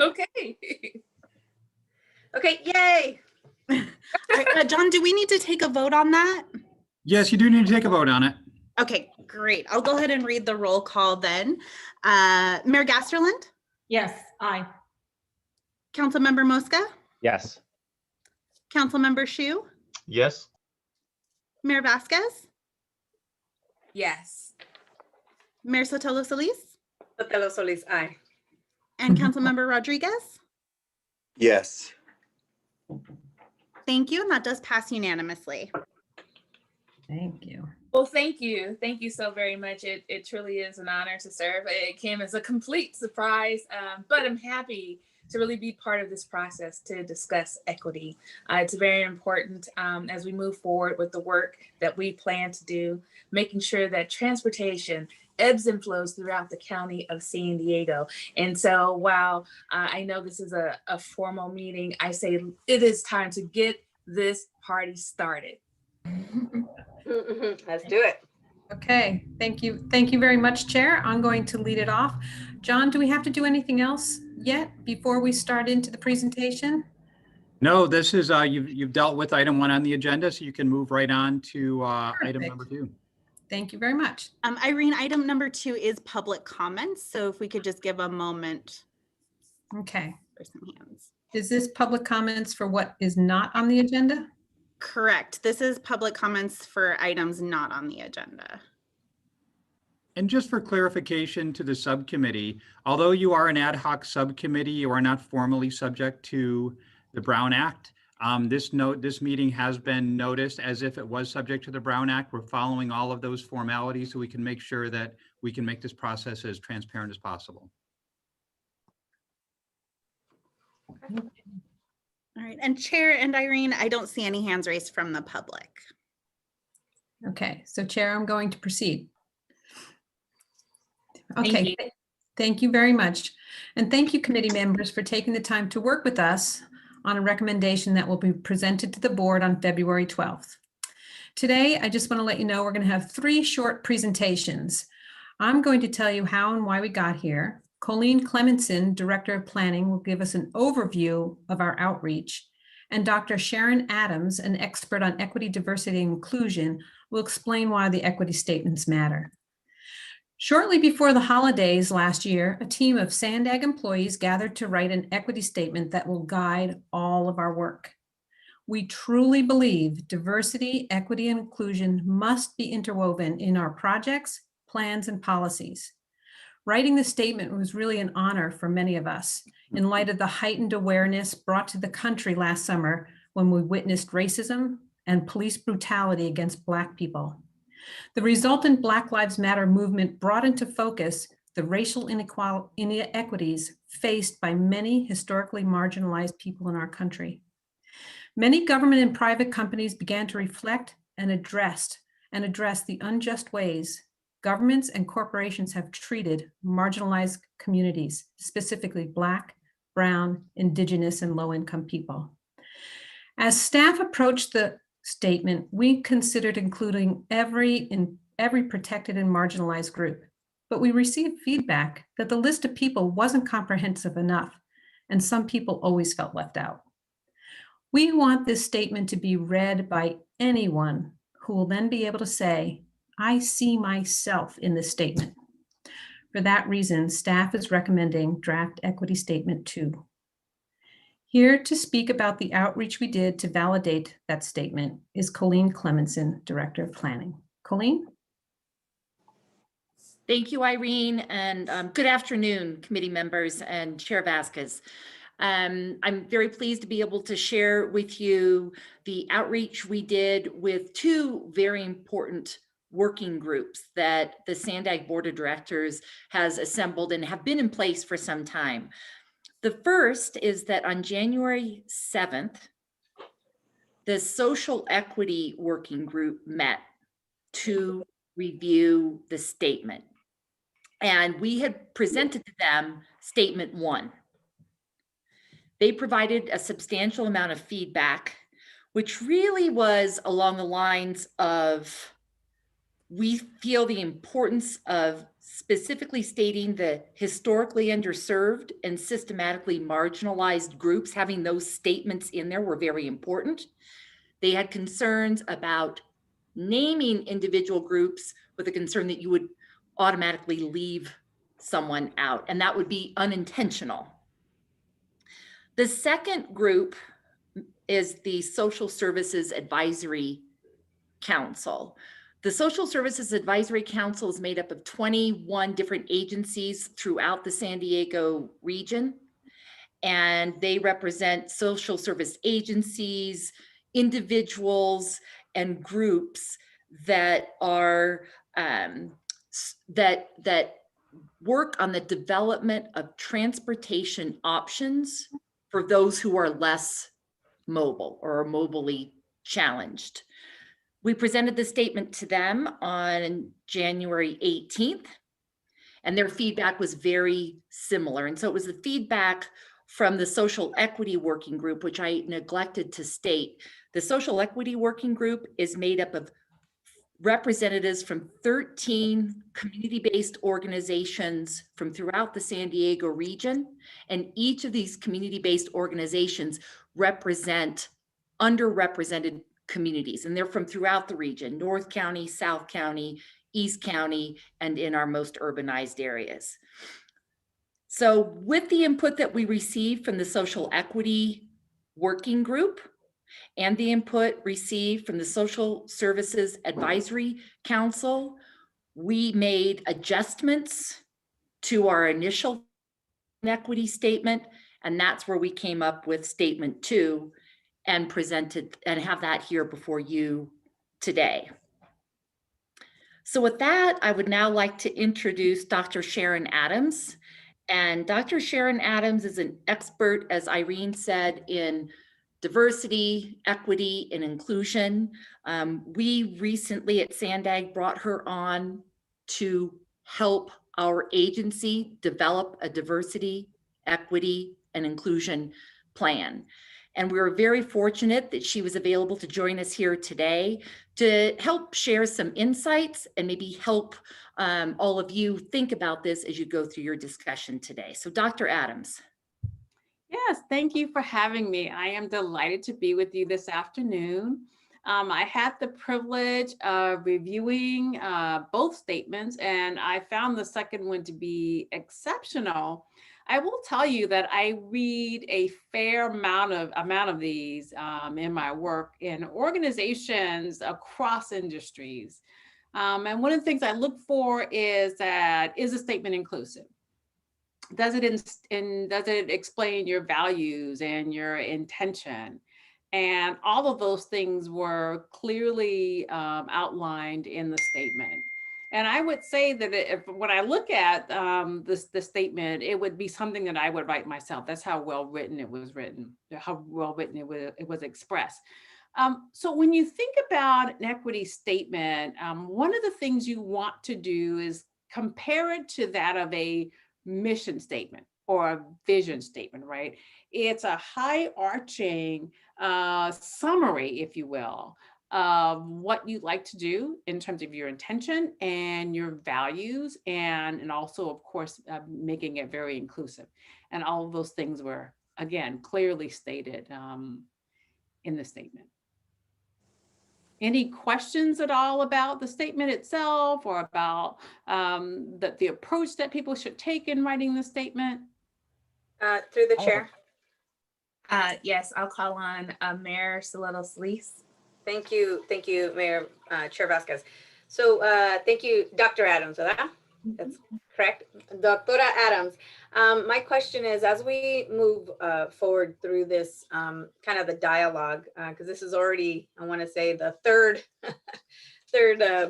Okay. Okay, yay. All right, John, do we need to take a vote on that? Yes, you do need to take a vote on it. Okay, great. I'll go ahead and read the roll call then. Mayor Gasterland? Yes, aye. Councilmember Mosca? Yes. Councilmember Shu? Yes. Mayor Vasquez? Yes. Mayor Sotelo Solis? Sotelo Solis, aye. And Councilmember Rodriguez? Yes. Thank you, and that does pass unanimously. Thank you. Well, thank you. Thank you so very much. It truly is an honor to serve. It came as a complete surprise, but I'm happy to really be part of this process to discuss equity. It's very important as we move forward with the work that we plan to do, making sure that transportation ebbs and flows throughout the county of San Diego. And so while I know this is a formal meeting, I say it is time to get this party started. Let's do it. Okay, thank you. Thank you very much, Chair. I'm going to lead it off. John, do we have to do anything else yet before we start into the presentation? No, this is, you've dealt with item 1 on the agenda, so you can move right on to item number 2. Thank you very much. Irene, item number 2 is public comments. So if we could just give a moment. Okay. For some hands. Is this public comments for what is not on the agenda? Correct. This is public comments for items not on the agenda. And just for clarification to the subcommittee, although you are an ad hoc subcommittee, you are not formally subject to the Brown Act. This meeting has been noticed as if it was subject to the Brown Act. We're following all of those formalities so we can make sure that we can make this process as transparent as possible. All right, and Chair and Irene, I don't see any hands raised from the public. Okay, so Chair, I'm going to proceed. Okay, thank you very much. And thank you, committee members, for taking the time to work with us on a recommendation that will be presented to the board on February 12th. Today, I just want to let you know we're going to have 3 short presentations. I'm going to tell you how and why we got here. Colleen Clemenson, Director of Planning, will give us an overview of our outreach, and Dr. Sharon Adams, an expert on equity, diversity, and inclusion, will explain why the equity statements matter. Shortly before the holidays last year, a team of SANDAG employees gathered to write an equity statement that will guide all of our work. We truly believe diversity, equity, and inclusion must be interwoven in our projects, plans, and policies. Writing the statement was really an honor for many of us in light of the heightened awareness brought to the country last summer when we witnessed racism and police brutality against Black people. The resultant Black Lives Matter movement brought into focus the racial inequities faced by many historically marginalized people in our country. Many government and private companies began to reflect and address the unjust ways governments and corporations have treated marginalized communities, specifically Black, Brown, Indigenous, and low-income people. As staff approached the statement, we considered including every protected and marginalized group, but we received feedback that the list of people wasn't comprehensive enough, and some people always felt left out. We want this statement to be read by anyone who will then be able to say, I see myself in this statement. For that reason, staff is recommending draft equity statement 2. Here to speak about the outreach we did to validate that statement is Colleen Clemenson, Director of Planning. Colleen? Thank you, Irene, and good afternoon, committee members and Chair Vasquez. I'm very pleased to be able to share with you the outreach we did with 2 very important working groups that the SANDAG Board of Directors has assembled and have been in place for some time. The first is that on January 7th, the Social Equity Working Group met to review the statement. And we had presented to them Statement 1. They provided a substantial amount of feedback, which really was along the lines of, we feel the importance of specifically stating the historically underserved and systematically marginalized groups. Having those statements in there were very important. They had concerns about naming individual groups with a concern that you would automatically leave someone out, and that would be unintentional. The second group is the Social Services Advisory Council. The Social Services Advisory Council is made up of 21 different agencies throughout the San Diego region, and they represent social service agencies, individuals, and groups that are that work on the development of transportation options for those who are less mobile or are mobilely challenged. We presented the statement to them on January 18th, and their feedback was very similar. And so it was the feedback from the Social Equity Working Group, which I neglected to state. The Social Equity Working Group is made up of representatives from 13 community-based organizations from throughout the San Diego region. And each of these community-based organizations represent underrepresented communities, and they're from throughout the region: North County, South County, East County, and in our most urbanized areas. So with the input that we received from the Social Equity Working Group and the input received from the Social Services Advisory Council, we made adjustments to our initial equity statement, and that's where we came up with Statement 2 and presented and have that here before you today. So with that, I would now like to introduce Dr. Sharon Adams. And Dr. Sharon Adams is an expert, as Irene said, in diversity, equity, and inclusion. We recently at Sandag brought her on to help our agency develop a diversity, equity, and inclusion plan. And we were very fortunate that she was available to join us here today to help share some insights and maybe help all of you think about this as you go through your discussion today. So Dr. Adams. Yes, thank you for having me. I am delighted to be with you this afternoon. I had the privilege of reviewing both statements, and I found the second one to be exceptional. I will tell you that I read a fair amount of these in my work in organizations across industries. And one of the things I look for is that, is a statement inclusive? Does it explain your values and your intention? And all of those things were clearly outlined in the statement. And I would say that when I look at the statement, it would be something that I would write myself. That's how well written it was written, how well written it was expressed. So when you think about an equity statement, one of the things you want to do is compare it to that of a mission statement or a vision statement, right? It's a high arching summary, if you will, of what you'd like to do in terms of your intention and your values, and also, of course, making it very inclusive. And all of those things were, again, clearly stated in the statement. Any questions at all about the statement itself or about the approach that people should take in writing the statement? Through the chair. Yes, I'll call on Mayor Solis. Thank you, Mayor Chair Vasquez. So thank you, Dr. Adams. That's correct, Doctora Adams. My question is, as we move forward through this kind of the dialogue, because this is already, I want to say, the third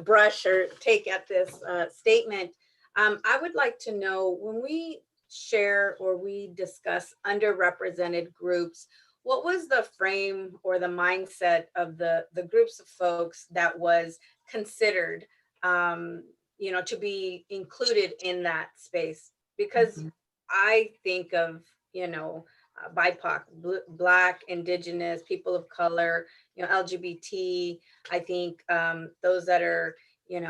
brush or take at this statement, I would like to know, when we share or we discuss underrepresented groups, what was the frame or the mindset of the groups of folks that was considered, to be included in that space? Because I think of, BIPOC, Black, Indigenous, people of color, LGBT. I think those that are, the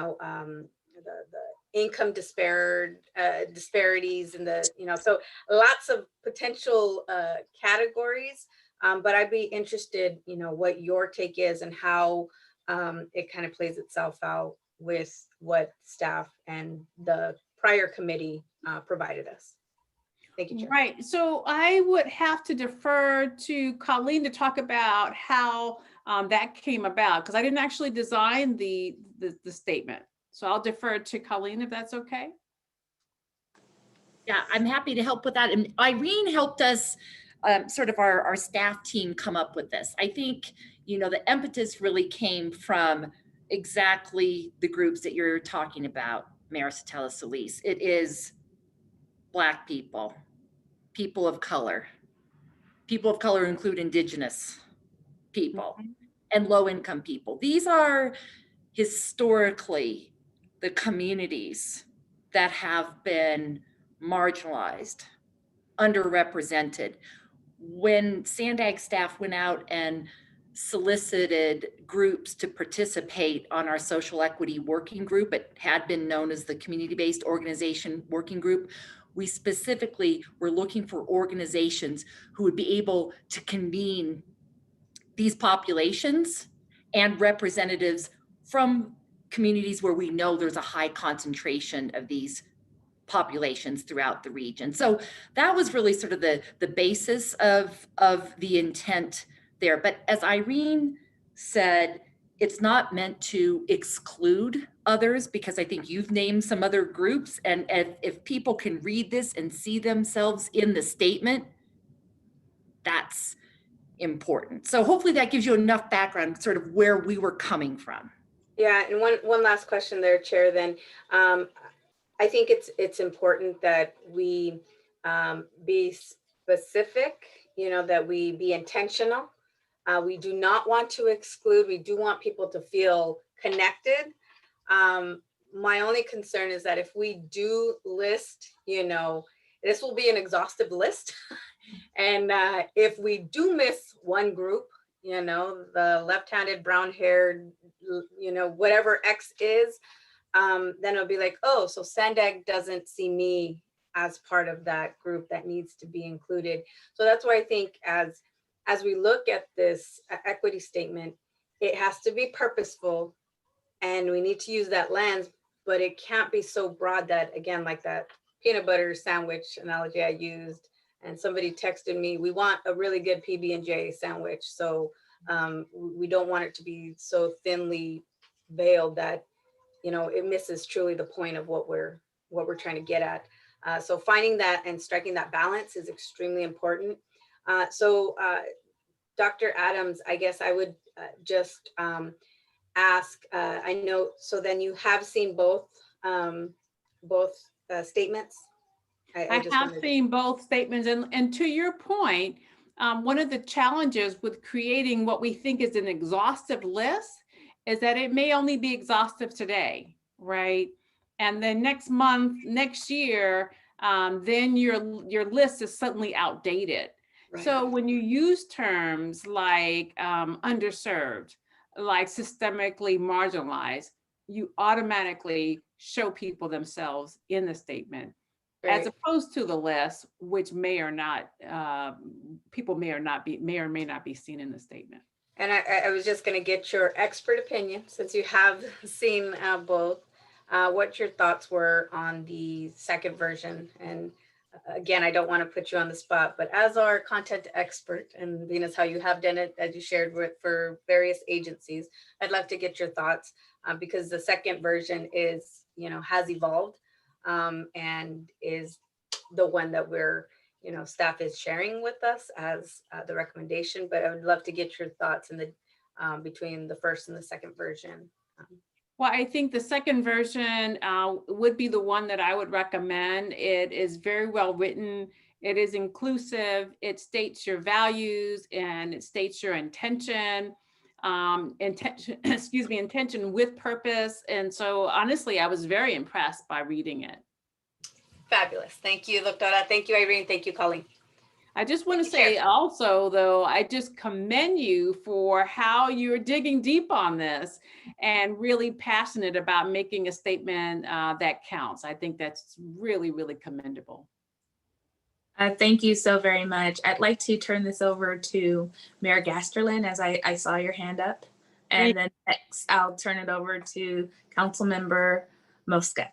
income disparities and so lots of potential categories. But I'd be interested, what your take is and how it kind of plays itself out with what staff and the prior committee provided us. Thank you, Chair. Right. So I would have to defer to Colleen to talk about how that came about, because I didn't actually design the statement. So I'll defer to Colleen if that's okay. Yeah, I'm happy to help with that. And Irene helped us, sort of our staff team come up with this. I think, the impetus really came from exactly the groups that you're talking about, Mayor Solis. It is Black people, people of color. People of color include Indigenous people and low-income people. These are historically the communities that have been marginalized, underrepresented. When Sandag staff went out and solicited groups to participate on our social equity working group, it had been known as the community-based organization working group, we specifically were looking for organizations who would be able to convene these populations and representatives from communities where we know there's a high concentration of these populations throughout the region. So that was really sort of the basis of the intent there. But as Irene said, it's not meant to exclude others, because I think you've named some other groups. And if people can read this and see themselves in the statement, that's important. So hopefully that gives you enough background, sort of where we were coming from. Yeah, and one last question there, Chair, then. I think it's important that we be specific, that we be intentional. We do not want to exclude. We do want people to feel connected. My only concern is that if we do list, this will be an exhaustive list. And if we do miss one group, the left-handed, brown-haired, whatever X is, then it'll be like, oh, so Sandag doesn't see me as part of that group that needs to be included. So that's why I think as we look at this equity statement, it has to be purposeful, and we need to use that lens, but it can't be so broad that, again, like that peanut butter sandwich analogy I used, and somebody texted me, we want a really good PB&J sandwich. So we don't want it to be so thinly veiled that, it misses truly the point of what we're trying to get at. So finding that and striking that balance is extremely important. So Dr. Adams, I guess I would just ask, I know, so then you have seen both statements? I have seen both statements, and to your point, one of the challenges with creating what we think is an exhaustive list is that it may only be exhaustive today, right? And then next month, next year, then your list is suddenly outdated. Right. So when you use terms like underserved, like systemically marginalized, you automatically show people themselves in the statement. Right. As opposed to the list, which may or not, people may or may not be seen in the statement. And I was just going to get your expert opinion, since you have seen both, what your thoughts were on the second version. And again, I don't want to put you on the spot, but as our content expert, and being as how you have done it, as you shared with for various agencies, I'd love to get your thoughts, because the second version is, has evolved. And is the one that we're, staff is sharing with us as the recommendation, but I would love to get your thoughts in the between the first and the second version. Well, I think the second version would be the one that I would recommend. It is very well written. It is inclusive. It states your values and it states your intention. Intention with purpose. And so honestly, I was very impressed by reading it. Fabulous. Thank you, Doctora. Thank you, Irene. Thank you, Colleen. I just want to Thank you, say also, though, I just commend you for how you're digging deep on this and really passionate about making a statement that counts. I think that's really, really commendable. Thank you so very much. I'd like to turn this over to Mayor Gasterlin as I saw your hand up. And then next, I'll turn it over to Councilmember Mosca.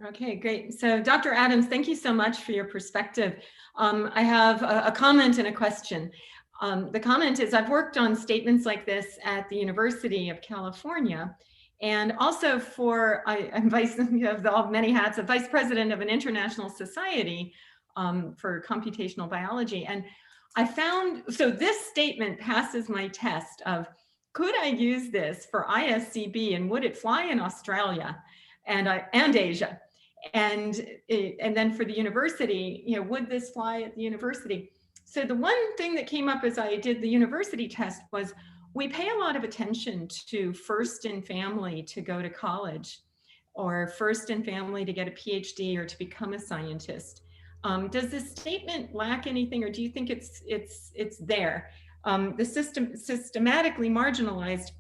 Okay, great. So Dr. Adams, thank you so much for your perspective. I have a comment and a question. The comment is I've worked on statements like this at the University of California, and also I'm vice of many hats, a vice president of an international society for computational biology. And I found, so this statement passes my test of, could I use this for ISCB and would it fly in Australia and Asia? And then for the university, would this fly at the university? So the one thing that came up as I did the university test was we pay a lot of attention to first in family to go to college, or first in family to get a PhD or to become a scientist. Does this statement lack anything, or do you think it's there? The system systematically marginalized.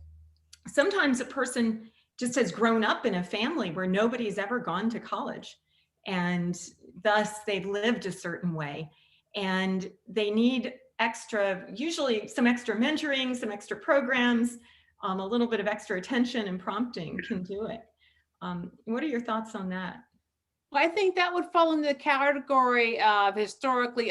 Sometimes a person just has grown up in a family where nobody's ever gone to college, and thus they've lived a certain way, and they need usually some extra mentoring, some extra programs, a little bit of extra attention and prompting can do it. What are your thoughts on that? Well, I think that would fall into the category of historically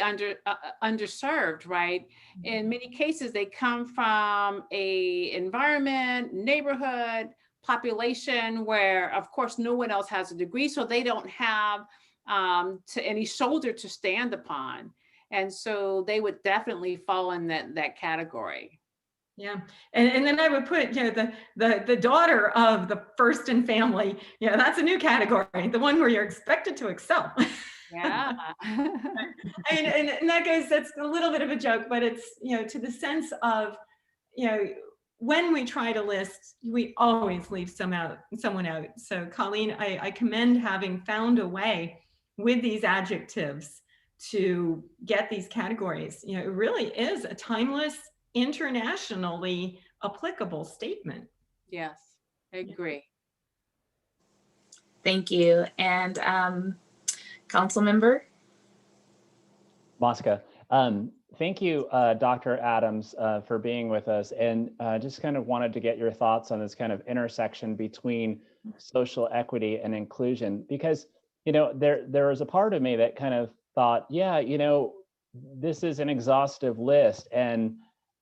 underserved, right? In many cases, they come from a environment, neighborhood, population where, of course, no one else has a degree, so they don't have any shoulder to stand upon. And so they would definitely fall in that category. Yeah, and then I would put, the daughter of the first in family, that's a new category, the one where you're expected to excel. Yeah. and that's a little bit of a joke, but it's, to the sense of, when we try to list, we always leave someone out. So Colleen, I commend having found a way with these adjectives to get these categories. It really is a timeless, internationally applicable statement. Yes, I agree. Thank you. And Councilmember Mosca. Thank you, Dr. Adams, for being with us. And just kind of wanted to get your thoughts on this kind of intersection between social equity and inclusion, because, there was a part of me that kind of thought, yeah, this is an exhaustive list. And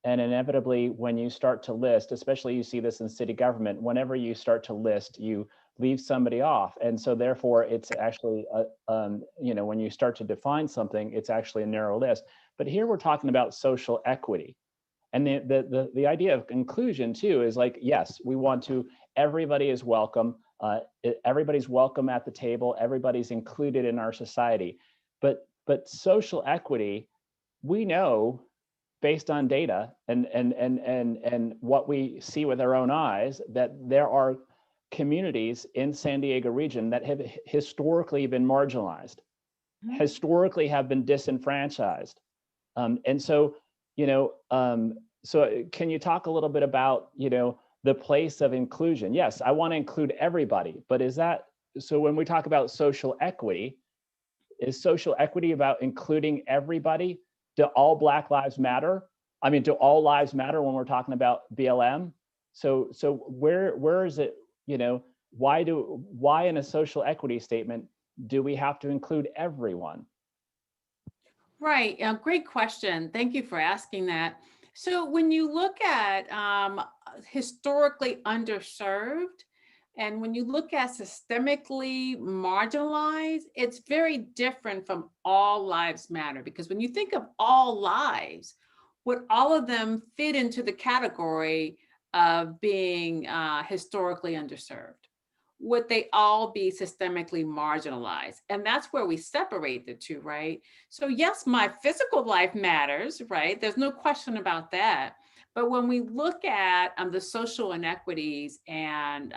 inevitably, when you start to list, especially you see this in city government, whenever you start to list, you leave somebody off. And so therefore, it's actually, when you start to define something, it's actually a narrow list. But here we're talking about social equity. And the idea of inclusion too is like, yes, we want to, everybody is welcome. Everybody's welcome at the table. Everybody's included in our society. But social equity, we know, based on data and what we see with our own eyes, that there are communities in San Diego region that have historically been marginalized, historically have been disenfranchised. And so, so can you talk a little bit about, the place of inclusion? Yes, I want to include everybody, but is that, so when we talk about social equity, is social equity about including everybody? Do all Black lives matter? I mean, do all lives matter when we're talking about BLM? So where is it, why in a social equity statement do we have to include everyone? Right, great question. Thank you for asking that. So when you look at historically underserved, and when you look at systemically marginalized, it's very different from all lives matter, because when you think of all lives, would all of them fit into the category of being historically underserved? Would they all be systemically marginalized? And that's where we separate the two, right? So yes, my physical life matters, right? There's no question about that. But when we look at the social inequities and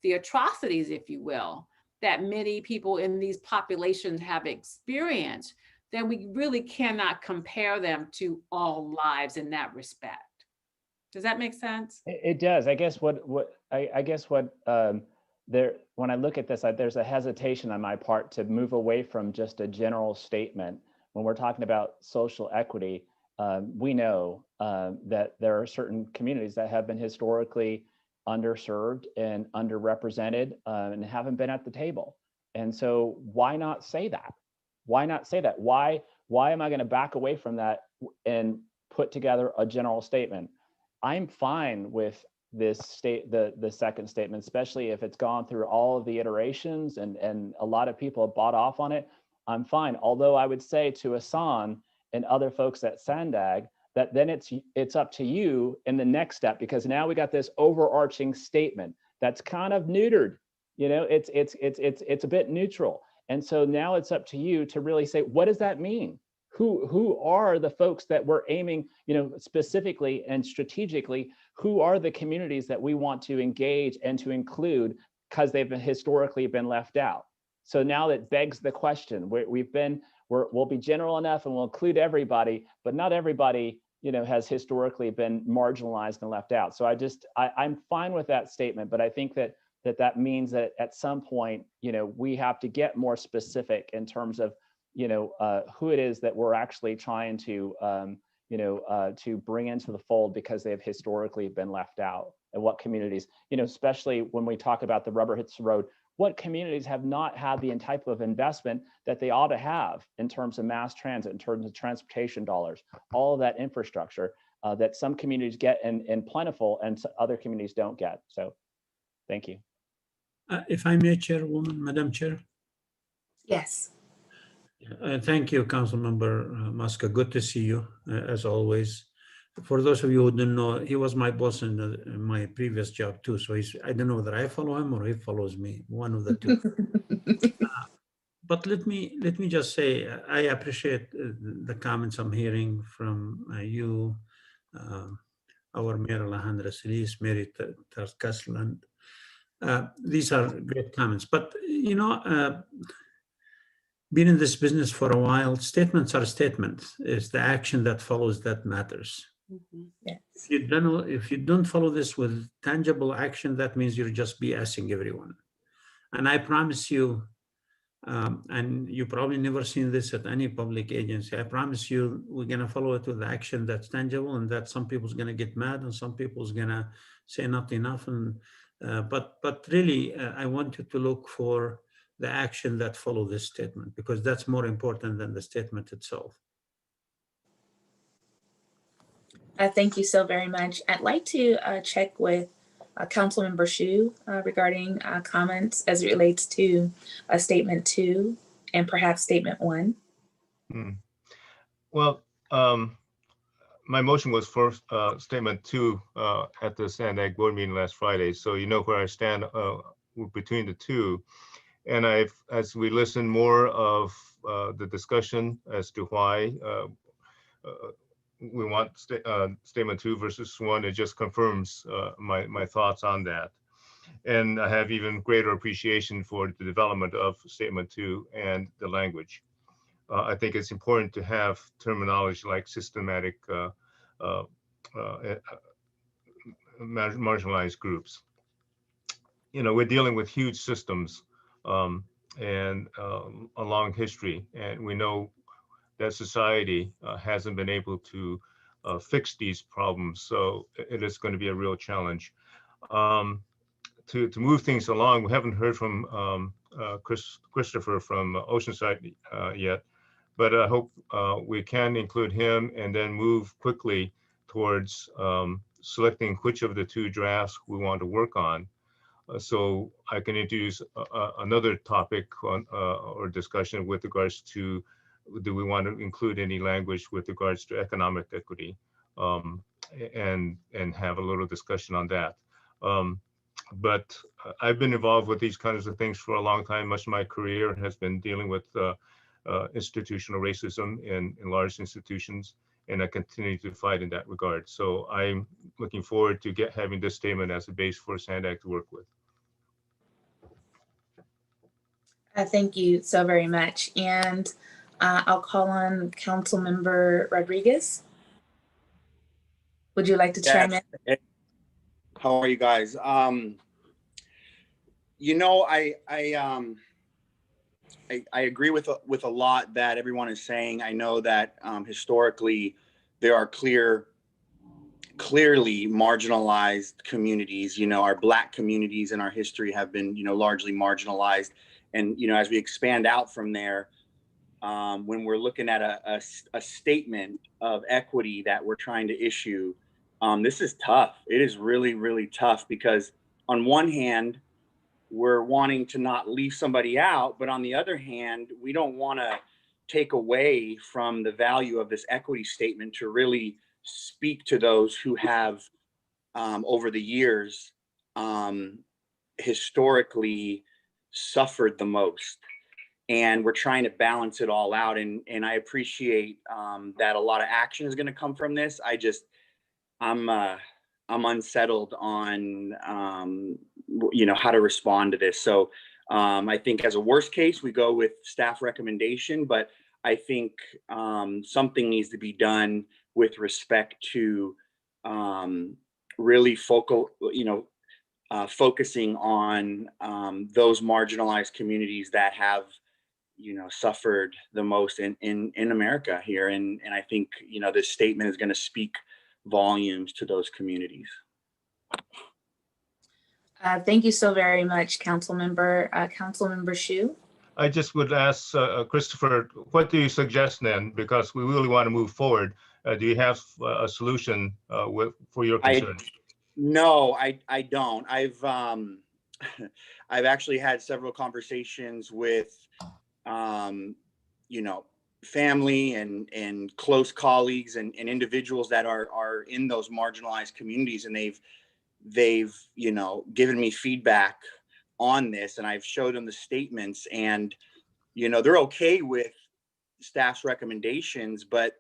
the atrocities, if you will, that many people in these populations have experienced then we really cannot compare them to all lives in that respect. Does that make sense? It does. I guess there, when I look at this, there's a hesitation on my part to move away from just a general statement. When we're talking about social equity, we know that there are certain communities that have been historically underserved and underrepresented and haven't been at the table. And so why not say that? Why not say that? Why am I going to back away from that and put together a general statement? I'm fine with this the second statement, especially if it's gone through all of the iterations and a lot of people have bought off on it. I'm fine. Although I would say to Hassan and other folks at Sandag that then it's up to you in the next step, because now we got this overarching statement that's kind of neutered. You know, it's a bit neutral. And so now it's up to you to really say, what does that mean? Who are the folks that we're aiming, you know, specifically and strategically, who are the communities that we want to engage and to include because they've historically been left out? So now that begs the question, we'll be general enough and we'll include everybody, but not everybody, you know, has historically been marginalized and left out. So I'm fine with that statement, but I think that means that at some point, you know, we have to get more specific in terms of, you know, who it is that we're actually trying to, to bring into the fold because they have historically been left out, and what communities, you know, especially when we talk about the rubber hits the road, what communities have not had the type of investment that they ought to have in terms of mass transit, in terms of transportation dollars, all of that infrastructure that some communities get in plentiful and other communities don't get. So thank you. If I may, Chairwoman, Madam Chair. Yes. Thank you, Councilmember Muska. Good to see you, as always. For those of you who don't know, he was my boss in my previous job too. So I don't know whether I follow him or he follows me, one of the two. But let me just say, I appreciate the comments I'm hearing from you, our Mayor Alejandra Solis, Mary Tarkasland. These are great comments, but you know, being in this business for a while, statements are statements. It's the action that follows that matters. Mm-hmm. Yes. If you don't follow this with tangible action, that means you're just BSing everyone. And I promise you, and you probably never seen this at any public agency, I promise you we're gonna follow it with action that's tangible, and that some people's gonna get mad and some people's gonna say not enough. And but really, I want you to look for the action that follow this statement, because that's more important than the statement itself. Thank you so very much. I'd like to check with Councilmember Shu regarding comments as it relates to Statement 2 and perhaps Statement 1. Well, my motion was for Statement 2 at the Sandag board meeting last Friday, so you know where I stand between the two. And as we listen more of the discussion as to why we want Statement 2 versus 1, it just confirms my thoughts on that. And I have even greater appreciation for the development of Statement 2 and the language. I think it's important to have terminology like systematic marginalized groups. You know, we're dealing with huge systems and a long history, and we know that society hasn't been able to fix these problems, so it is going to be a real challenge. To move things along, we haven't heard from Christopher from Oceanside yet, but I hope we can include him and then move quickly towards selecting which of the two drafts we want to work on. So I can introduce another topic on, or discussion with regards to, do we want to include any language with regards to economic equity, and have a little discussion on that. But I've been involved with these kinds of things for a long time. Much of my career has been dealing with institutional racism in large institutions, and I continue to fight in that regard. So I'm looking forward to having this statement as a base for Sandag to work with. Thank you so very much. And I'll call on Councilmember Rodriguez. Would you like to chime in? How are you guys? You know, I agree with a lot that everyone is saying. I know that historically there are clearly marginalized communities. You know, our Black communities in our history have been, you know, largely marginalized. And, you know, as we expand out from there, when we're looking at a statement of equity that we're trying to issue, this is tough. It is really, really tough because on one hand, we're wanting to not leave somebody out, but on the other hand, we don't want to take away from the value of this equity statement to really speak to those who have, over the years, historically suffered the most. And we're trying to balance it all out. And I appreciate that a lot of action is going to come from this. I'm unsettled on, you know, how to respond to this. So I think as a worst case, we go with staff recommendation, but I think something needs to be done with respect to really focusing on those marginalized communities that have, you know, suffered the most in America here. And I think, you know, this statement is going to speak volumes to those communities. Thank you so very much, Councilmember Shu. I just would ask Christopher, what do you suggest then? Because we really want to move forward. Do you have a solution for your concerns? No, I don't. I've actually had several conversations with, you know, family and close colleagues and individuals that are in those marginalized communities, and they've you know, given me feedback on this, and I've showed them the statements, and you know, they're okay with staff's recommendations, but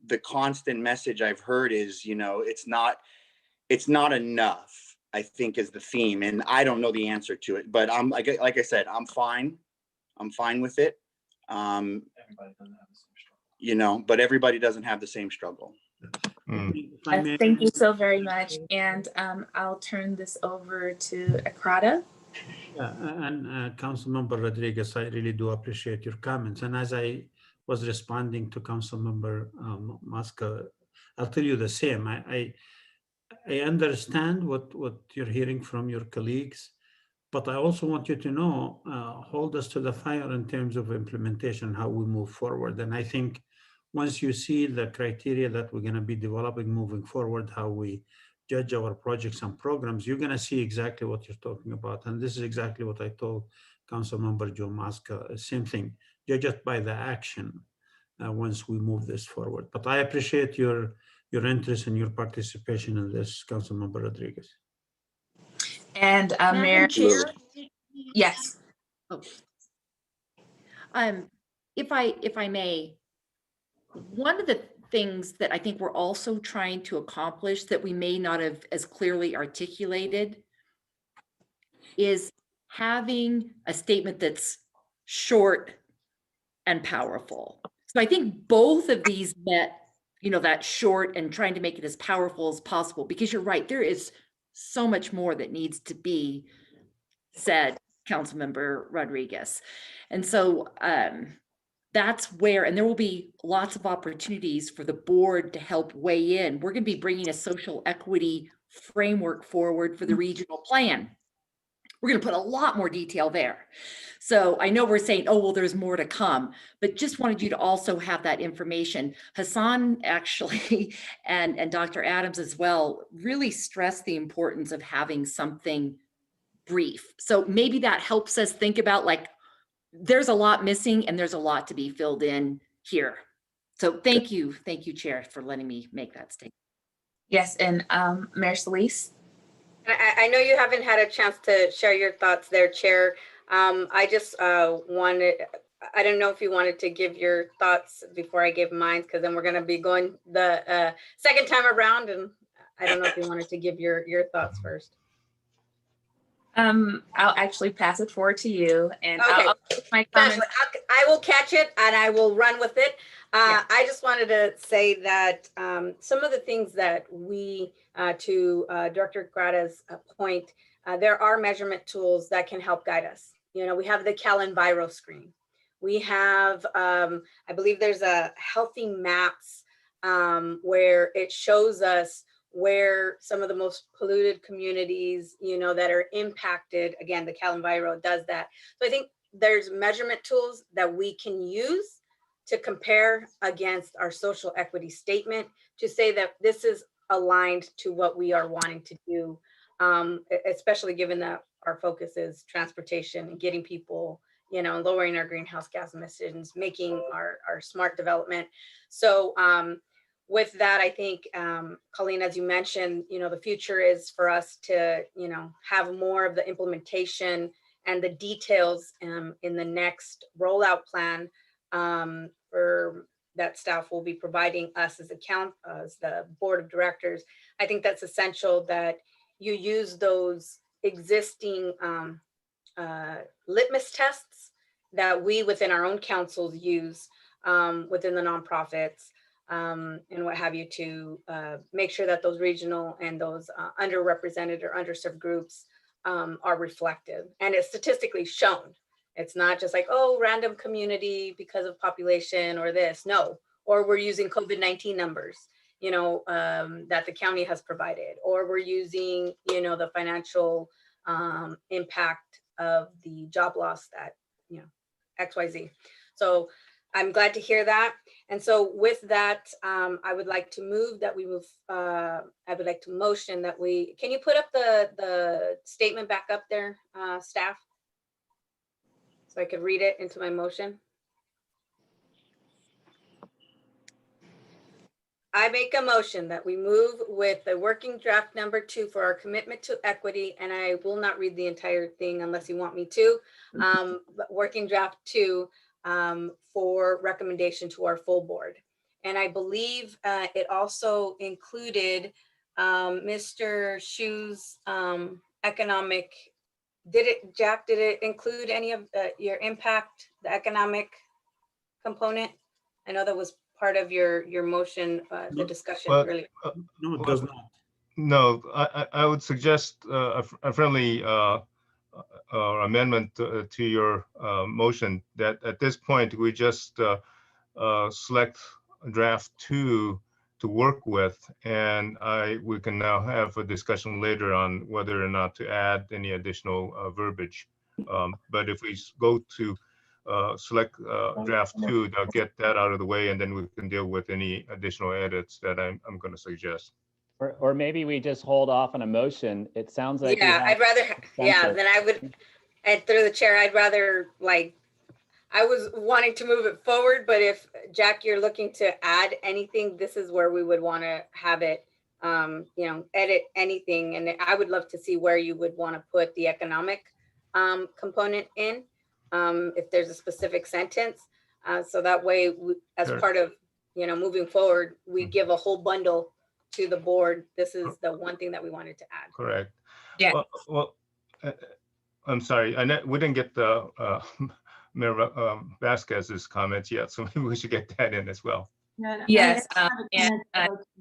the constant message I've heard is, you know, it's not enough, I think, is the theme, and I don't know the answer to it, but I'm like I said, I'm fine with it. Everybody doesn't have the same struggle. You know, but everybody doesn't have the same struggle. Thank you so very much. And I'll turn this over to Ekrada. Yeah, and Councilmember Rodriguez, I really do appreciate your comments. And as I was responding to Councilmember Mosca, I'll tell you the same. I understand what you're hearing from your colleagues, but I also want you to know, hold us to the fire in terms of implementation, how we move forward. And I think once you see the criteria that we're going to be developing moving forward, how we judge our projects and programs, you're going to see exactly what you're talking about. And this is exactly what I told Councilmember Joe Mosca, same thing, judge it by the action once we move this forward. But I appreciate your interest and your participation in this, Councilmember Rodriguez. And Mayor Chair? Yes. Oh. If I may, one of the things that I think we're also trying to accomplish that we may not have as clearly articulated is having a statement that's short and powerful. So I think both of these met, you know, that short and trying to make it as powerful as possible, because you're right, there is so much more that needs to be said, Councilmember Rodriguez. And so that's where, and there will be lots of opportunities for the board to help weigh in. We're going to be bringing a social equity framework forward for the regional plan. We're going to put a lot more detail there. So I know we're saying, oh, well, there's more to come, but just wanted you to also have that information. Hassan actually, and Dr. Adams as well, really stressed the importance of having something brief. So maybe that helps us think about, like, there's a lot missing and there's a lot to be filled in here. So thank you, Chair, for letting me make that statement. Yes, and Mayor Solis. I know you haven't had a chance to share your thoughts there, Chair. I just wanted, I don't know if you wanted to give your thoughts before I give mine, because then we're going to be going the second time around, and I don't know if you wanted to give your thoughts first. I'll actually pass it forward to you, and Okay. I'll make my comments. I will catch it and I will run with it. Yeah. I just wanted to say that some of the things that we, to Director Grata's point, there are measurement tools that can help guide us. You know, we have the CalEnviro screen. We have, I believe there's a Healthy Maps where it shows us where some of the most polluted communities, you know, that are impacted. Again, the CalEnviro does that. So I think there's measurement tools that we can use to compare against our social equity statement to say that this is aligned to what we are wanting to do, especially given that our focus is transportation and getting people, you know, lowering our greenhouse gas emissions, making our smart development. So with that, I think, Colleen, as you mentioned, you know, the future is for us to, you know, have more of the implementation and the details in the next rollout plan for that staff will be providing us as the board of directors. I think that's essential that you use those existing litmus tests that we within our own councils use within the nonprofits and what have you to make sure that those regional and those underrepresented or underserved groups are reflective and it's statistically shown. It's not just like, oh, random community because of population or this, no, or we're using COVID-19 numbers, you know, that the county has provided, or we're using, you know, the financial impact of the job loss that, you know, XYZ. So I'm glad to hear that. And so with that, I would like to move that we move, I would like to motion that we, can you put up the statement back up there, staff? So I could read it into my motion. I make a motion that we move with the working draft number 2 for our commitment to equity, and I will not read the entire thing unless you want me to. But working draft 2 for recommendation to our full board. And I believe it also included Mr. Shu's economic. Jack, did it include any of your impact, the economic component? I know that was part of your motion, the discussion earlier. No, it does not. No, I would suggest a friendly amendment to your motion that at this point we just select draft 2 to work with, and we can now have a discussion later on whether or not to add any additional verbiage. But if we go to select draft 2, they'll get that out of the way, and then we can deal with any additional edits that I'm going to suggest. Or maybe we just hold off on a motion. It sounds like yeah, I'd rather then I would, and through the chair, I'd rather like. I was wanting to move it forward, but if Jack, you're looking to add anything, this is where we would want to have it, you know, edit anything. And I would love to see where you would want to put the economic component in, if there's a specific sentence. So that way, as Sure. part of, you know, moving forward, we give a whole bundle to the board. This is the one thing that we wanted to add. Correct. Yeah. Well, I'm sorry. We didn't get the Mayor Vasquez's comments yet, so maybe we should get that in as well. Yes, and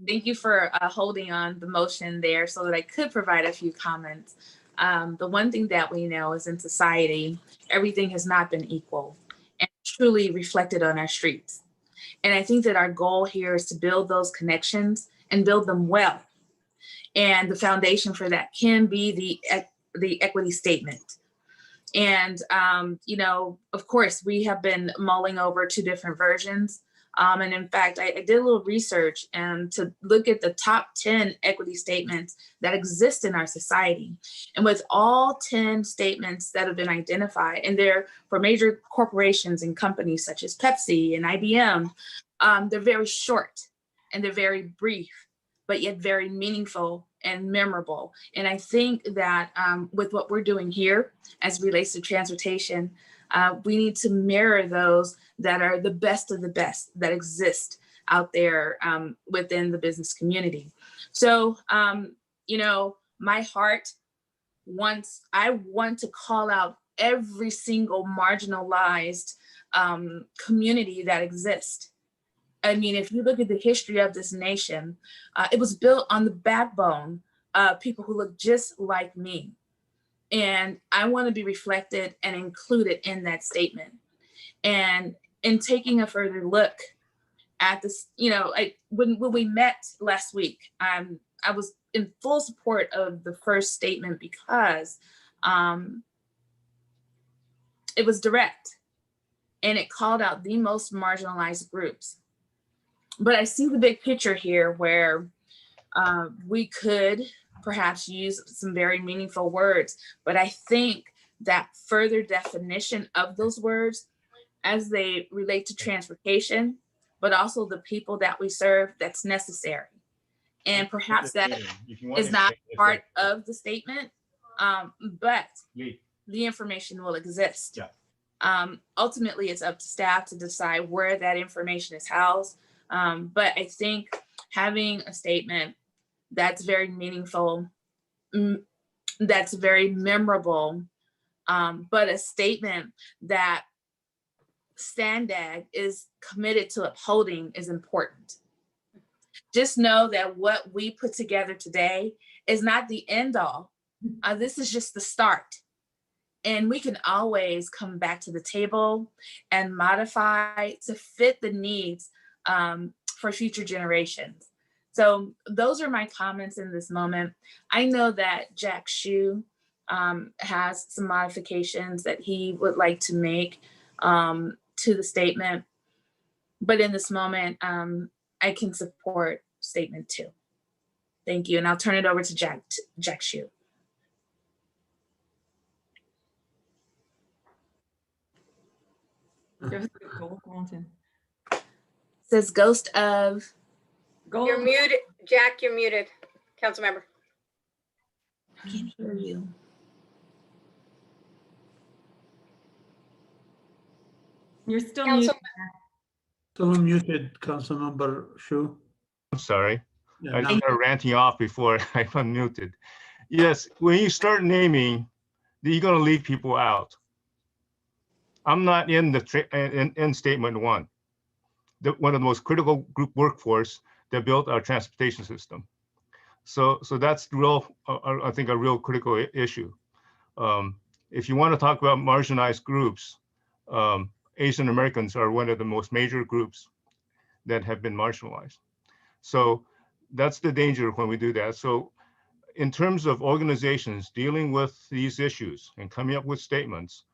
thank you for holding on the motion there so that I could provide a few comments. The one thing that we know is in society, everything has not been equal and truly reflected on our streets. And I think that our goal here is to build those connections and build them well. And the foundation for that can be the equity statement. And, you know, of course, we have been mulling over 2 different versions. And in fact, I did a little research and to look at the top 10 equity statements that exist in our society. And with all 10 statements that have been identified, and they're for major corporations and companies such as Pepsi and IBM, they're very short and they're very brief, but yet very meaningful and memorable. And I think that with what we're doing here as it relates to transportation, we need to mirror those that are the best of the best that exist out there within the business community. So, you know, my heart I want to call out every single marginalized community that exists. I mean, if you look at the history of this nation, it was built on the backbone of people who look just like me. And I want to be reflected and included in that statement. And in taking a further look at this, you know, when we met last week, I was in full support of the first statement because it was direct and it called out the most marginalized groups. But I see the big picture here where we could perhaps use some very meaningful words, but I think that further definition of those words as they relate to transportation, but also the people that we serve, that's necessary. And perhaps that is not part of the statement, but the information will exist. Ultimately, it's up to staff to decide where that information is housed. But I think having a statement that's very meaningful, that's very memorable, but a statement that STANDAG is committed to upholding is important. Just know that what we put together today is not the end all. This is just the start. And we can always come back to the table and modify to fit the needs for future generations. So those are my comments in this moment. I know that Jack Shu has some modifications that he would like to make to the statement. But in this moment, I can support statement 2. Thank you. And I'll turn it over to Jack Shu. Says ghost of. You're muted, Jack, you're muted, council member. I can't hear you. You're still muted. Still muted, Councilmember Shu. I'm sorry. Yeah, I now- started ranting off before I unmuted. Yes, when you start naming, you're going to leave people out. I'm not in the in statement 1. One of the most critical group workforce that built our transportation system. So that's real. I think a real critical issue. If you want to talk about marginalized groups, Asian Americans are one of the most major groups that have been marginalized. So that's the danger when we do that. So in terms of organizations dealing with these issues and coming up with statements,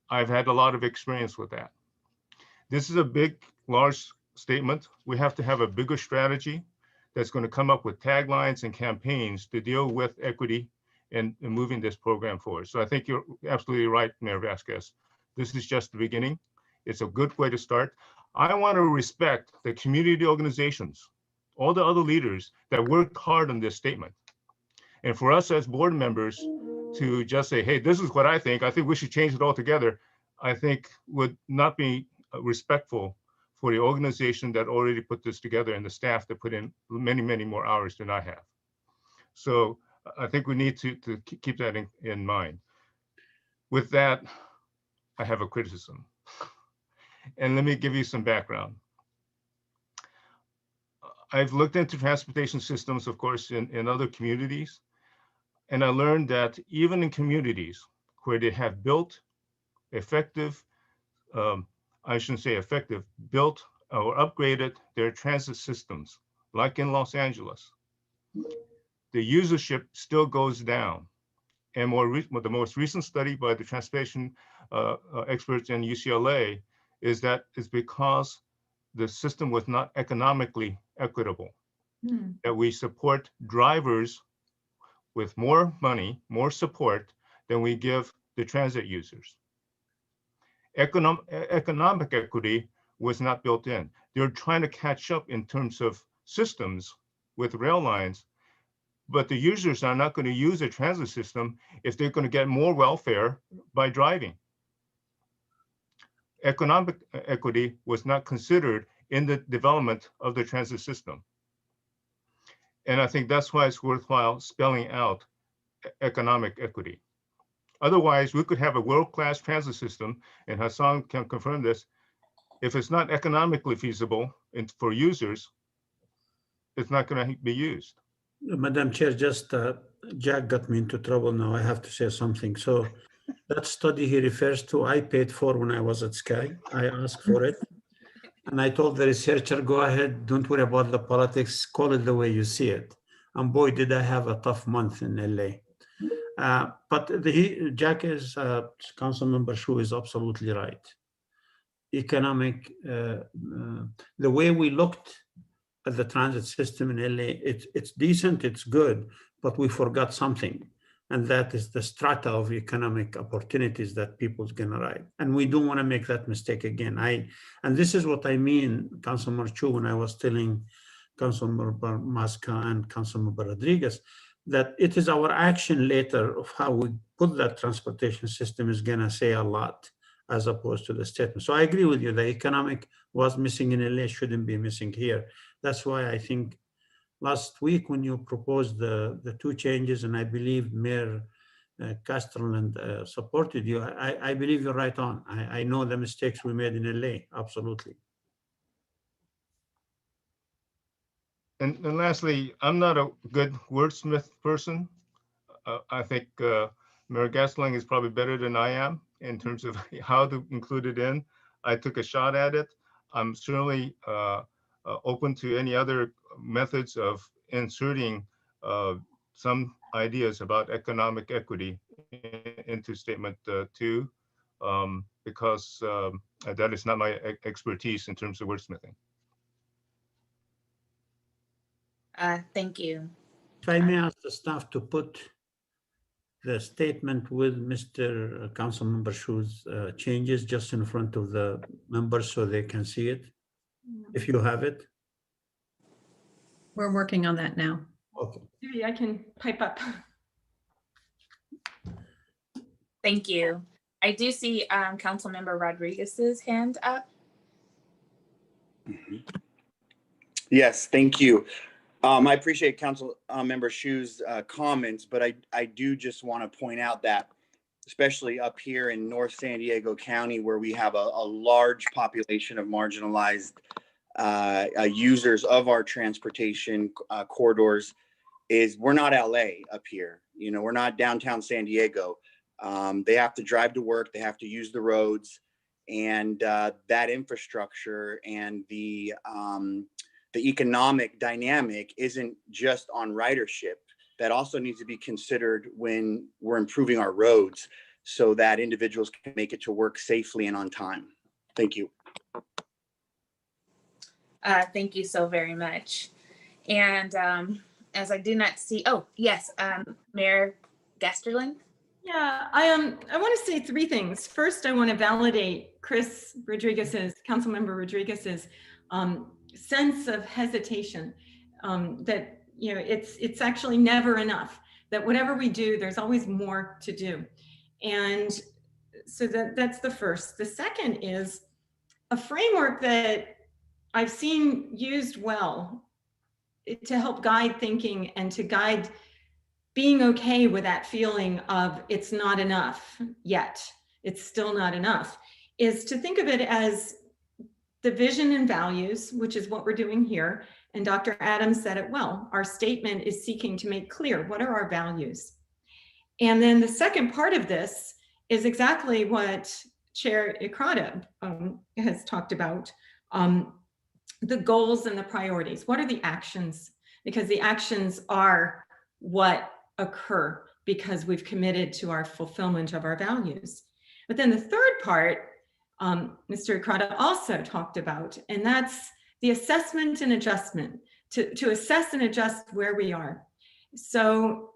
I've had a lot of experience with that. This is a big, large statement. We have to have a bigger strategy that's going to come up with taglines and campaigns to deal with equity and moving this program forward. So I think you're absolutely right, Mayor Vasquez. This is just the beginning. It's a good way to start. I want to respect the community organizations, all the other leaders that worked hard on this statement. And for us as board members to just say, hey, this is what I think we should change it all together, I think would not be respectful for the organization that already put this together and the staff that put in many, many more hours than I have. So I think we need to keep that in mind. With that, I have a criticism. And let me give you some background. I've looked into transportation systems, of course, in other communities. And I learned that even in communities where they have built effective, I shouldn't say effective, built or upgraded their transit systems, like in Los Angeles, the usership still goes down. And the most recent study by the transportation experts in UCLA is that it's because the system was not economically equitable, that we support drivers with more money, more support than we give the transit users. Economic equity was not built in. They're trying to catch up in terms of systems with rail lines, but the users are not going to use a transit system if they're going to get more welfare by driving. Economic equity was not considered in the development of the transit system. And I think that's why it's worthwhile spelling out economic equity. Otherwise, we could have a world-class transit system, and Hassan can confirm this. If it's not economically feasible for users, it's not going to be used. Madam Chair, just Jack got me into trouble now. I have to say something. So that study he refers to, I paid for when I was at Sky. I asked for it. And I told the researcher, go ahead, don't worry about the politics, call it the way you see it. And boy, did I have a tough month in LA. But Jack is, Council Member Shu is absolutely right. Economic, the way we looked at the transit system in LA, it's decent, it's good, but we forgot something. And that is the strata of economic opportunities that people can ride. And we don't want to make that mistake again. And this is what I mean, Councilmember Chu, when I was telling Councilmember Masca and Councilmember Rodriguez, that it is our action later of how we put that transportation system is going to say a lot as opposed to the statement. So I agree with you, the economic was missing in LA, shouldn't be missing here. That's why I think last week when you proposed the two changes, and I believe Mayor Castellan supported you, I believe you're right on. I know the mistakes we made in LA, absolutely. And lastly, I'm not a good wordsmith person. I think Mayor Gasling is probably better than I am in terms of how to include it in. I took a shot at it. I'm certainly open to any other methods of inserting some ideas about economic equity into statement 2, because that is not my expertise in terms of wordsmithing. Thank you. If I may ask the staff to put the statement with Mr. Councilmember Shu's changes just in front of the members so they can see it, if you have it. We're working on that now. Okay. Maybe I can pipe up. Thank you. I do see Councilmember Rodriguez's hand up. Yes, thank you. I appreciate Council Member Shu's comments, but I do just want to point out that, especially up here in North San Diego County, where we have a large population of marginalized users of our transportation corridors, is we're not LA up here. You know, we're not downtown San Diego. They have to drive to work, they have to use the roads, and that infrastructure and the economic dynamic isn't just on ridership. That also needs to be considered when we're improving our roads so that individuals can make it to work safely and on time. Thank you. Thank you so very much. And as I do not see, oh, yes, Mayor Gasterlin. Yeah, I want to say three things. First, I want to validate Councilmember Rodriguez's sense of hesitation, that, you know, it's actually never enough, that whatever we do, there's always more to do. And so that's the first. The second is a framework that I've seen used well to help guide thinking and to guide being okay with that feeling of it's not enough yet, it's still not enough, is to think of it as the vision and values, which is what we're doing here. And Dr. Adams said it well. Our statement is seeking to make clear what are our values. And then the second part of this is exactly what Chair Ikrada has talked about, the goals and the priorities. What are the actions? Because the actions are what occur because we've committed to our fulfillment of our values. But then the third part, Mr. Ikrada also talked about, and that's the assessment and adjustment, to assess and adjust where we are. So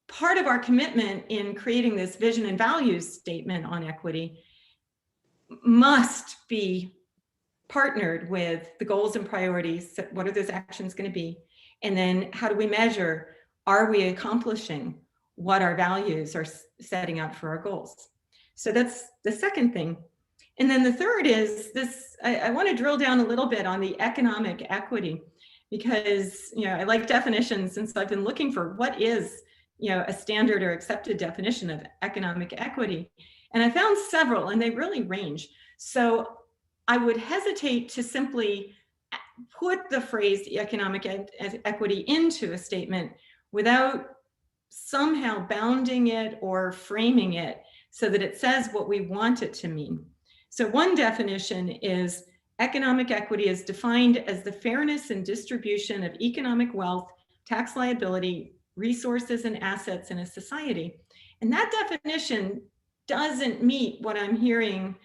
part of our commitment in creating this vision and values statement on equity must be partnered with the goals and priorities. What are those actions going to be? And then how do we measure, are we accomplishing what our values are setting out for our goals? So that's the second thing. And then the third is this, I want to drill down a little bit on the economic equity, because, you know, I like definitions, and so I've been looking for what is a standard or accepted definition of economic equity. And I found several, and they really range. So I would hesitate to simply put the phrase economic equity into a statement without somehow bounding it or framing it so that it says what we want it to mean. So one definition is economic equity is defined as the fairness and distribution of economic wealth, tax liability, resources, and assets in a society. And that definition doesn't meet what I'm hearing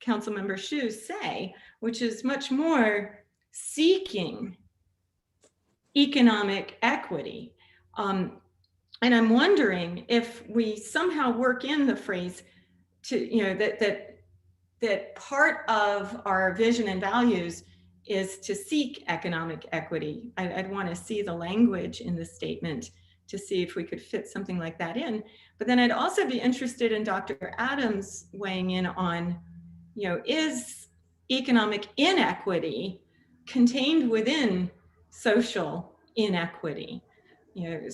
Councilmember Shu say, which is much more seeking economic equity. And I'm wondering if we somehow work in the phrase to, that part of our vision and values is to seek economic equity. I'd want to see the language in the statement to see if we could fit something like that in. But then I'd also be interested in Dr. Adams weighing in on, is economic inequity contained within social inequity? And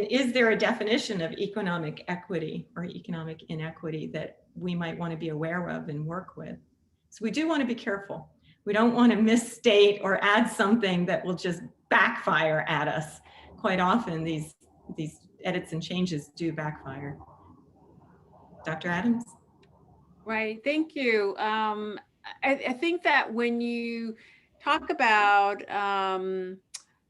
is there a definition of economic equity or economic inequity that we might want to be aware of and work with? So we do want to be careful. We don't want to misstate or add something that will just backfire at us. Quite often these edits and changes do backfire. Dr. Adams? Right, thank you. I think that when you talk about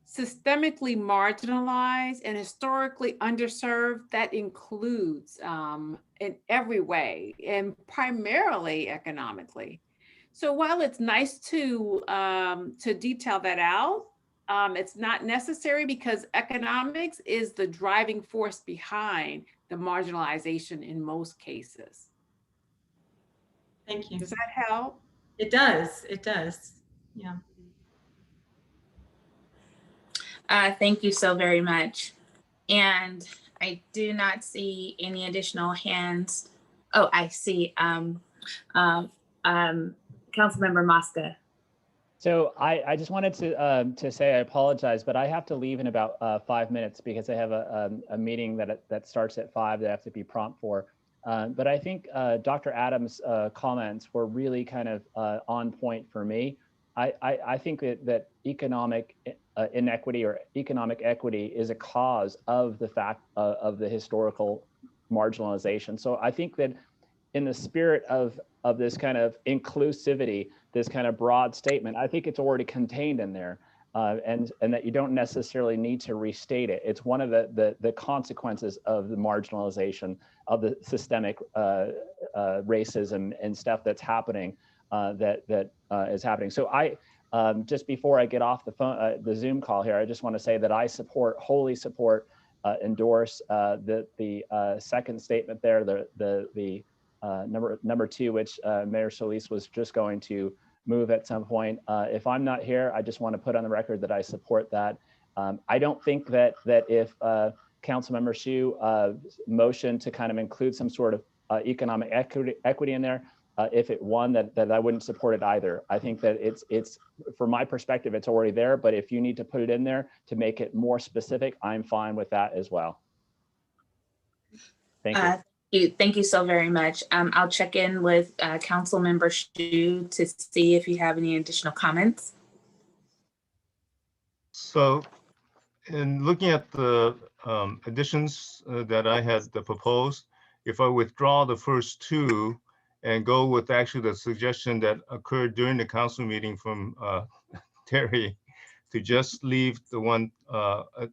systemically marginalized and historically underserved, that includes in every way and primarily economically. So while it's nice to detail that out, it's not necessary because economics is the driving force behind the marginalization in most cases. Thank you. Does that help? It does. It does. Yeah. Thank you so very much. And I do not see any additional hands. Oh, I see. Councilmember Mosca. So I just wanted to say I apologize, but I have to leave in about 5 minutes because I have a meeting that starts at 5 that I have to be prompt for. But I think Dr. Adams' comments were really kind of on point for me. I think that economic inequity or economic equity is a cause of the fact of the historical marginalization. So I think that in the spirit of this kind of inclusivity, this kind of broad statement, I think it's already contained in there, and that you don't necessarily need to restate it. It's one of the consequences of the marginalization, of the systemic racism and stuff that's happening, that is happening. So I just before I get off the phone, the Zoom call here, I just want to say that I wholly support, endorse the second statement there, the number 2, which Mayor Solis was just going to move at some point. If I'm not here, I just want to put on the record that I support that. I don't think that if Councilmember Shu motion to kind of include some sort of economic equity in there, if it won, that I wouldn't support it either. I think that it's from my perspective, it's already there, but if you need to put it in there to make it more specific, I'm fine with that as well. Thank you. Thank you so very much. I'll check in with Councilmember Shu to see if you have any additional comments. So in looking at the additions that I had proposed, if I withdraw the first 2 and go with actually the suggestion that occurred during the council meeting from Terry, to just leave the one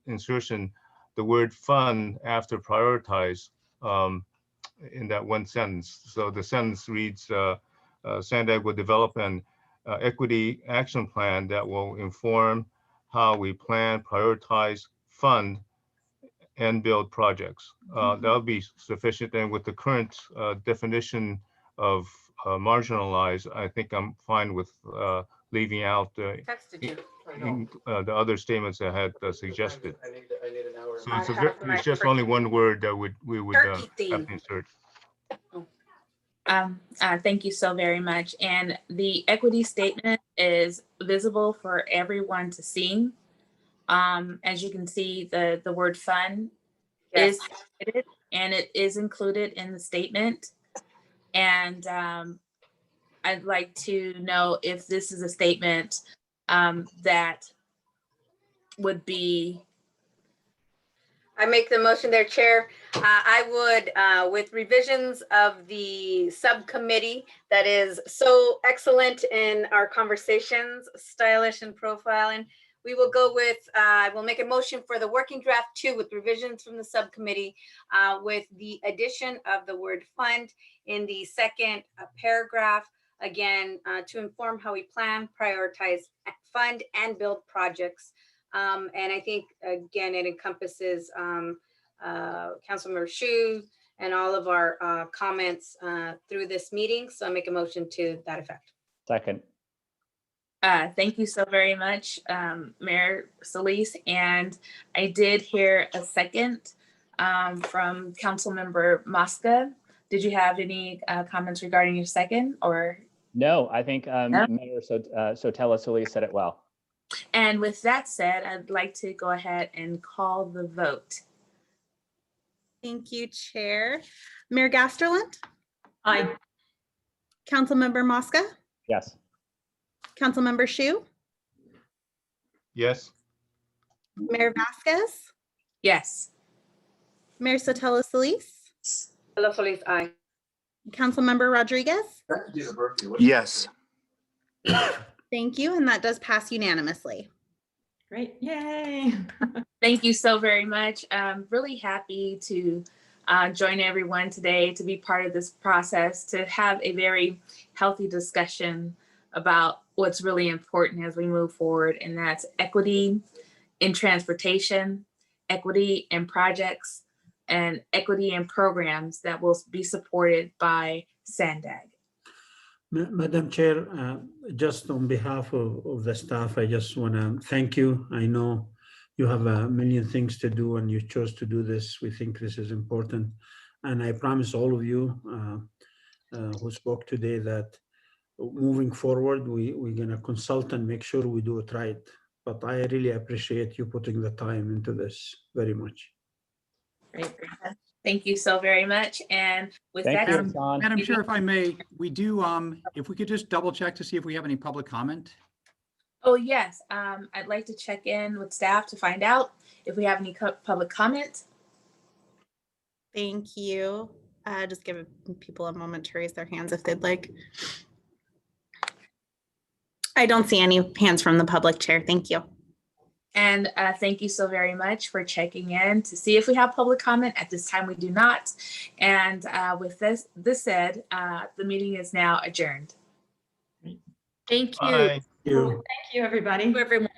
insertion, the word fund after prioritize, in that one sentence. So the sentence reads, San Diego will develop an equity action plan that will inform how we plan, prioritize, fund, and build projects. That'll be sufficient. And with the current definition of marginalized, I think I'm fine with leaving out the other statements I had suggested. So it's just only one word that we would have to insert. Thank you so very much. And the equity statement is visible for everyone to see. As you can see, the word fund Yes. is highlighted, and it is included in the statement. And I'd like to know if this is a statement that would be. I make the motion there, Chair. I would, with revisions of the subcommittee that is so excellent in our conversations, stylish and profiling, we will go with, I will make a motion for the working draft 2 with revisions from the subcommittee with the addition of the word fund in the second paragraph, again, to inform how we plan, prioritize, fund, and build projects. And I think, again, it encompasses Councilmember Shu and all of our comments through this meeting. So I make a motion to that effect. Second. Thank you so very much, Mayor Solis. And I did hear a second from Councilmember Mosca. Did you have any comments regarding your second, or? No, I think No? Mayor Sotelo Solis said it well. And with that said, I'd like to go ahead and call the vote. Thank you, Chair. Mayor Gasterland? Aye. Councilmember Mosca? Yes. Councilmember Shu? Yes. Mayor Vasquez? Yes. Mayor Sotelo Solis? Hello, Solis, aye. Councilmember Rodriguez? Yes. Thank you, and that does pass unanimously. Great. Yay. Thank you so very much. I'm really happy to join everyone today, to be part of this process, to have a very healthy discussion about what's really important as we move forward, and that's equity in transportation, equity in projects, and equity in programs that will be supported by SANDAG. Madam Chair, just on behalf of the staff, I just want to thank you. I know you have a million things to do and you chose to do this. We think this is important. And I promise all of you who spoke today that moving forward, we're going to consult and make sure we do it right. But I really appreciate you putting the time into this very much. Great. Thank you so very much. And with Thank that, you, Madam Chair, if I may, we do, if we could just double check to see if we have any public comment. oh yes, I'd like to check in with staff to find out if we have any public comment. Thank you. Just give people a moment to raise their hands if they'd like. I don't see any hands from the public, Chair. Thank you. And thank you so very much for checking in to see if we have public comment. At this time, we do not. And with this said, the meeting is now adjourned. Thank you. Bye. Thank you. Thank you, everybody. To everyone.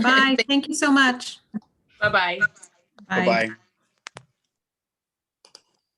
Bye. Thank you so much. Bye-bye. Bye. Bye-bye.